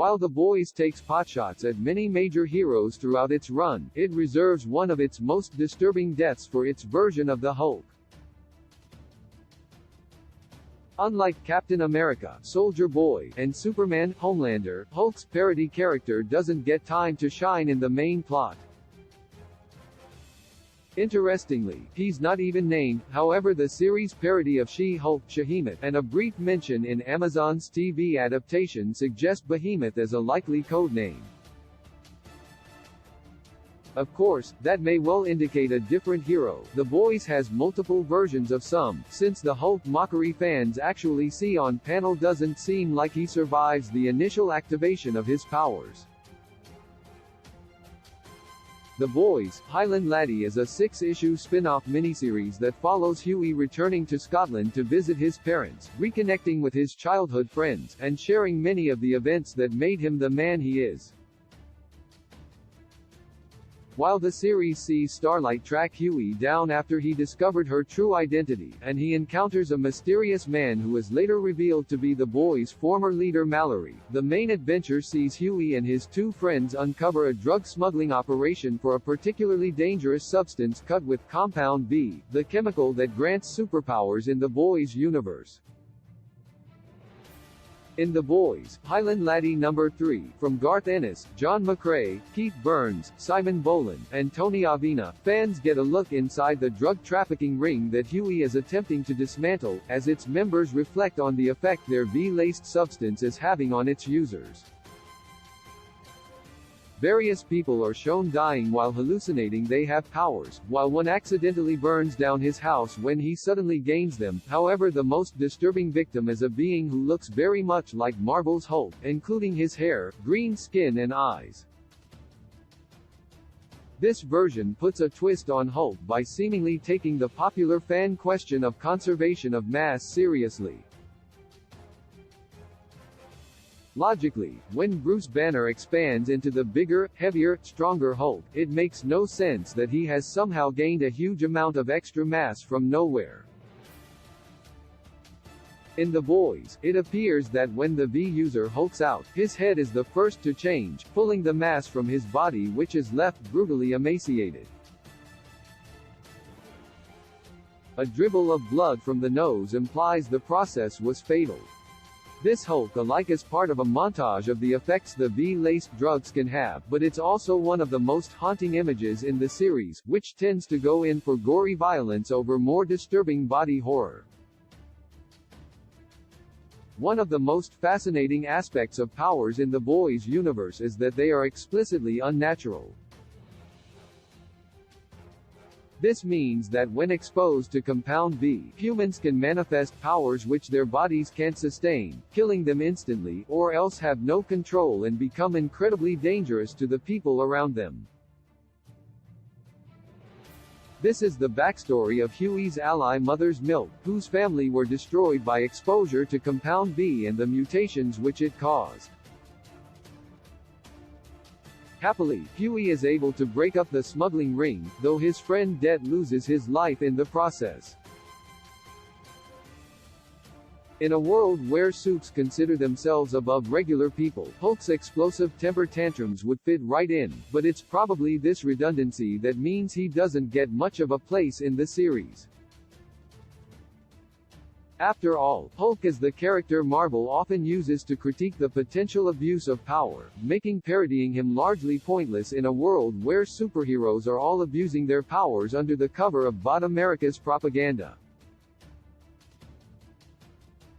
While The Boys takes potshots at many major heroes throughout its run, it reserves one of its most disturbing deaths for its version of the Hulk. Unlike Captain America, Soldier Boy, and Superman, Homelander, Hulk's parody character doesn't get time to shine in the main plot. Interestingly, he's not even named. However, the series parody of She-Hulk, Shahemet, and a brief mention in Amazon's TV adaptation suggest Behemoth as a likely codename. Of course, that may well indicate a different hero. The Boys has multiple versions of some, since the Hulk mockery fans actually see on panel doesn't seem like he survives the initial activation of his powers. The Boys, Highland Laddie is a 6-issue spin-off miniseries that follows Huey returning to Scotland to visit his parents, reconnecting with his childhood friends, and sharing many of the events that made him the man he is. While the series sees Starlight track Huey down after he discovered her true identity, and he encounters a mysterious man who is later revealed to be the Boys' former leader Mallory, the main adventure sees Huey and his two friends uncover a drug smuggling operation for a particularly dangerous substance cut with Compound B, the chemical that grants superpowers in the Boys universe. In The Boys, Highland Laddie No. 3, from Garth Ennis, John McCrae, Keith Burns, Simon Boland, and Tony Avina, fans get a look inside the drug trafficking ring that Huey is attempting to dismantle, as its members reflect on the effect their V-laced substance is having on its users. Various people are shown dying while hallucinating they have powers, while one accidentally burns down his house when he suddenly gains them. However, the most disturbing victim is a being who looks very much like Marvel's Hulk, including his hair, green skin and eyes. This version puts a twist on Hulk by seemingly taking the popular fan question of conservation of mass seriously. Logically, when Bruce Banner expands into the bigger, heavier, stronger Hulk, it makes no sense that he has somehow gained a huge amount of extra mass from nowhere. In The Boys, it appears that when the V-user hulks out, his head is the first to change, pulling the mass from his body, which is left brutally emaciated. A dribble of blood from the nose implies the process was fatal. This Hulk-alike is part of a montage of the effects the V-laced drugs can have, but it's also one of the most haunting images in the series, which tends to go in for gory violence over more disturbing body horror. One of the most fascinating aspects of powers in the Boys universe is that they are explicitly unnatural. This means that when exposed to Compound B, humans can manifest powers which their bodies can't sustain, killing them instantly, or else have no control and become incredibly dangerous to the people around them. This is the backstory of Huey's ally Mother's Milk, whose family were destroyed by exposure to Compound B and the mutations which it caused. Happily, Huey is able to break up the smuggling ring, though his friend Det loses his life in the process. In a world where suits consider themselves above regular people, Hulk's explosive temper tantrums would fit right in, but it's probably this redundancy that means he doesn't get much of a place in the series. After all, Hulk is the character Marvel often uses to critique the potential abuse of power, making parodying him largely pointless in a world where superheroes are all abusing their powers under the cover of Bot America's propaganda.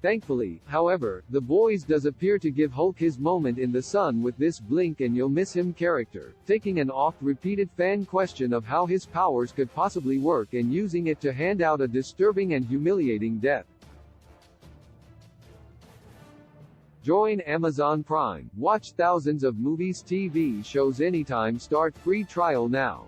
Thankfully, however, The Boys does appear to give Hulk his moment in the sun with this blink and you'll miss him character, taking an oft-repeated fan question of how his powers could possibly work and using it to hand out a disturbing and humiliating death. Join Amazon Prime. Watch thousands of movies, TV shows anytime. Start free trial now.